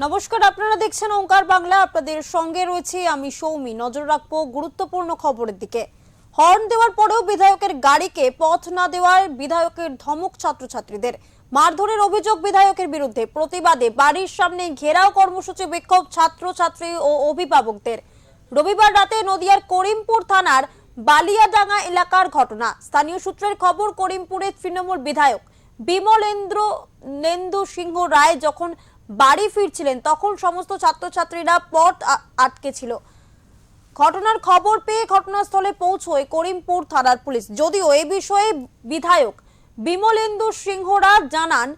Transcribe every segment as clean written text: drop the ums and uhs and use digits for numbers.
নমস্কার, আপনারা দেখছেন ওঙ্কার বাংলা। আপনাদের সঙ্গে রয়েছে আমি সৌমি। নজর রাখবো গুরুত্বপূর্ণ খবরের দিকে। হর্ন দেওয়ার পরেও বিধায়কের গাড়িকে পথ না দেওয়ার বিধায়কের ধমক ছাত্রছাত্রীদের। মারধরের অভিযোগ বিধায়কের বিরুদ্ধে। প্রতিবাদে বাড়ির সামনে ঘেরাও কর্মসূচি, বিক্ষোভ ছাত্রছাত্রী ও অভিভাবকদের। রবিবার রাতে নদিয়ার করিমপুর থানার বালিয়াডাঙ্গা এলাকার ঘটনা। স্থানীয় সূত্রের খবর, করিমপুরের তৃণমূল বিধায়ক বিমলেন্দু সিংহ রায় যখন বাড়ি ফিরছিলেন তখন সমস্ত ছাত্রছাত্রীরা পথ আটকে ছিল। ঘটনার খবর পেয়ে ঘটনাস্থলে পৌঁছয় করিমপুর থানার পুলিশ। যদিও এই বিষয়ে বিধায়ক বিমলেন্দু সিংহরা জানান,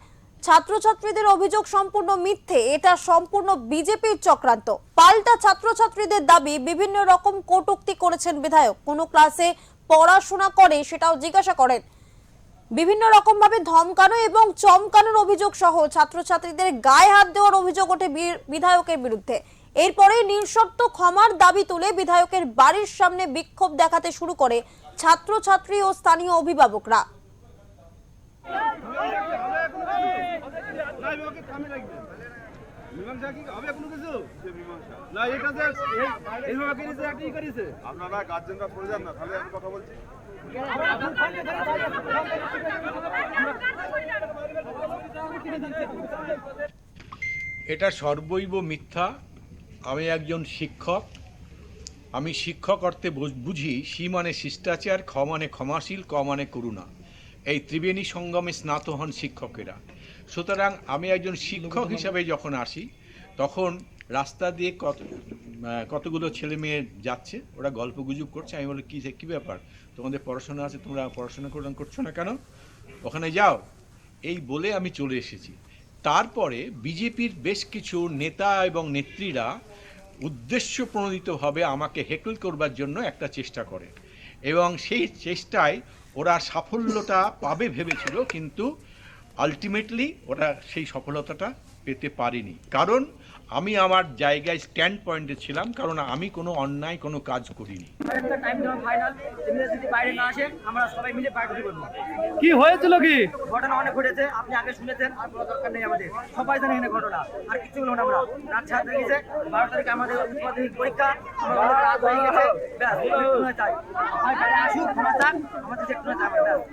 ছাত্রছাত্রীদের অভিযোগ সম্পূর্ণ মিথ্যে, এটা সম্পূর্ণ বিজেপির চক্রান্ত। পাল্টা ছাত্রছাত্রীদের দাবি, বিভিন্ন রকম কটূক্তি করেছেন বিধায়ক। কোনো ক্লাসে পড়াশোনা করে সেটাও জিজ্ঞাসা করেন। বিভিন্ন রকম ভাবে ধমকানো এবং চমকানোর অভিযোগ সহ ছাত্রছাত্রীদের গায়ে হাত দেওয়ার অভিযোগ ওঠে বিধায়কের বিরুদ্ধে। এরপরে নিঃশর্ত ক্ষমার দাবি তুলে বিধায়কের বাড়ির সামনে বিক্ষোভ দেখাতে শুরু করে ছাত্রছাত্রী ও স্থানীয় অভিভাবকরা। আপনারা গার্জেনরা সরে যান না, তাহলে আমি কথা বলছি। এটা সর্বৈব মিথ্যা। আমি একজন শিক্ষক। আমি শিক্ষক অর্থে বুঝি সি মানে শিষ্টাচার, খ মানে ক্ষমাশীল, ক মানে করুণা। এই ত্রিবেণী সঙ্গমে স্নাত হন শিক্ষকেরা। সুতরাং আমি একজন শিক্ষক হিসাবে যখন আসি তখন রাস্তা দিয়ে কতগুলো ছেলে মেয়ে যাচ্ছে, ওরা গল্প গুজব করছে। আমি বলি, কী ব্যাপার, তোমাদের পড়াশোনা আছে, তোমরা পড়াশোনা করছো না কেন, ওখানে যাও, এই বলে আমি চলে এসেছি। তারপরে বিজেপির বেশ কিছু নেতা এবং নেত্রীরা উদ্দেশ্য প্রণোদিতভাবে আমাকে হেকল করবার জন্য একটা চেষ্টা করে, এবং সেই চেষ্টায় ওরা সাফল্যতা পাবে ভেবেছিল, কিন্তু আলটিমেটলি ওরা সেই সফলতাটা পেতে পারেনি। কারণ আমি আমার জায়গায় স্ট্যান্ড পয়েন্টে ছিলাম, কারণ আমি কোনো অন্যায় কোনো কাজ করিনি। কি হয়েছিল, কি ঘটনা অনেক ঘটেছে, আপনি আগে শুনেছেন, আর কোনো দরকার নেই আমাদের, সবাই জানে এখানে ঘটনা। আর কিছু হলো না, আমরা রাত 7 গেছে, 12 তারিখে আমাদের উচ্চ পরীক্ষা, আমরা রাত হয়ে গেছে, ব্যাস চাই আসুক, ক্ষমা চান, আমাদের যে চাই।